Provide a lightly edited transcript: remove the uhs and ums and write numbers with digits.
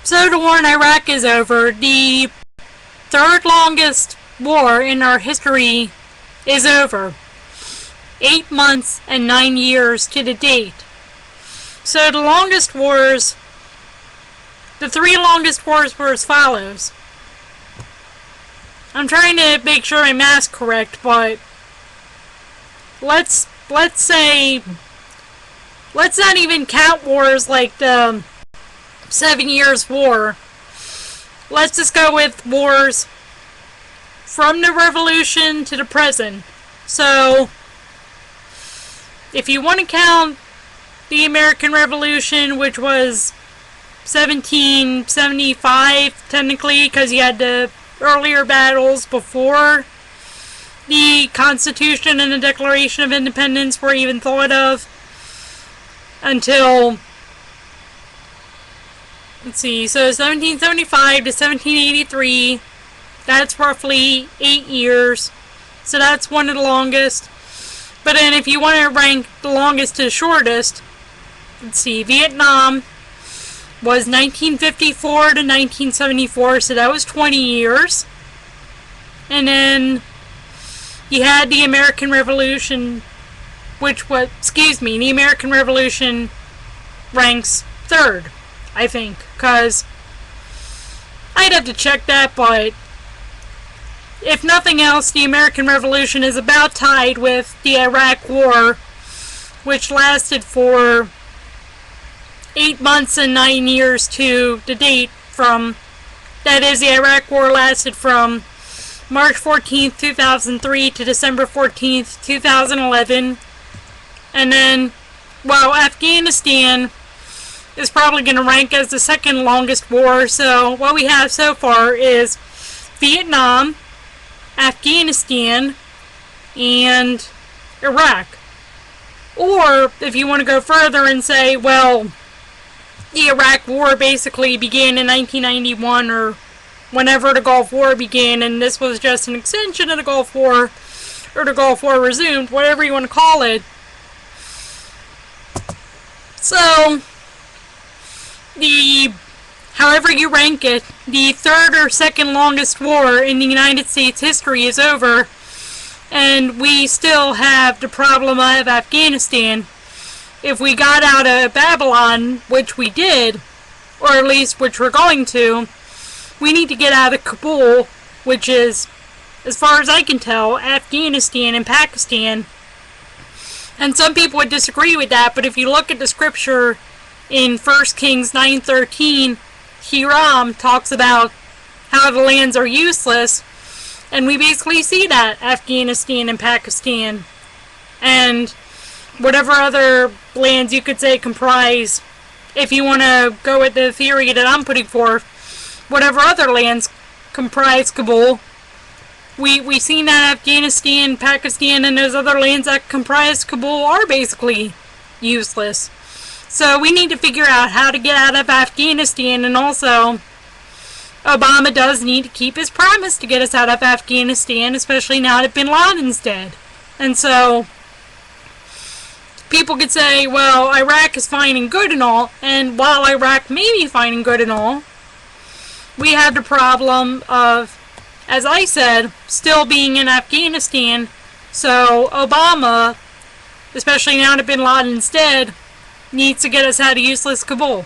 So the war in Iraq is over. The third longest war in our history is over. 8 months and 9 years to the date. So the three longest wars were as follows. I'm trying to make sure my math's correct, but let's not even count wars like the 7 Years' War. Let's just go with wars from the Revolution to the present. So, if you want to count the American Revolution, which was 1775, technically, because you had the earlier battles before the Constitution and the Declaration of Independence were even thought of, until, let's see, so 1775 to 1783, that's roughly 8 years, so that's one of the longest. But then if you want to rank the longest to the shortest, let's see, Vietnam was 1954 to 1974, so that was 20 years. And then you had the American Revolution, the American Revolution ranks third, I think, because I'd have to check that, but if nothing else, the American Revolution is about tied with the Iraq War, which lasted for 8 months and 9 years to the date that is, the Iraq War lasted from March 14th, 2003 to December 14th, 2011. And then, Afghanistan is probably going to rank as the second longest war. So what we have so far is Vietnam, Afghanistan, and Iraq. Or, if you want to go further and say, well, the Iraq War basically began in 1991 or whenever the Gulf War began, and this was just an extension of the Gulf War, or the Gulf War resumed, whatever you want to call it. So, however you rank it, the third or second longest war in the United States history is over, and we still have the problem of Afghanistan. If we got out of Babylon, which we did, or at least which we're going to, we need to get out of Kabul, which is, as far as I can tell, Afghanistan and Pakistan. And some people would disagree with that, but if you look at the scripture in 1 Kings 9:13, Hiram talks about how the lands are useless, and we basically see that, Afghanistan and Pakistan, and whatever other lands you could say comprise, if you want to go with the theory that I'm putting forth, whatever other lands comprise Kabul. We seen that Afghanistan, Pakistan, and those other lands that comprise Kabul are basically useless. So we need to figure out how to get out of Afghanistan, and also Obama does need to keep his promise to get us out of Afghanistan, especially now that Bin Laden's dead. And so people could say, well, Iraq is fine and good and all, and while Iraq may be fine and good and all, we have the problem of, as I said, still being in Afghanistan. So Obama, especially now that Bin Laden's dead, needs to get us out of useless Kabul.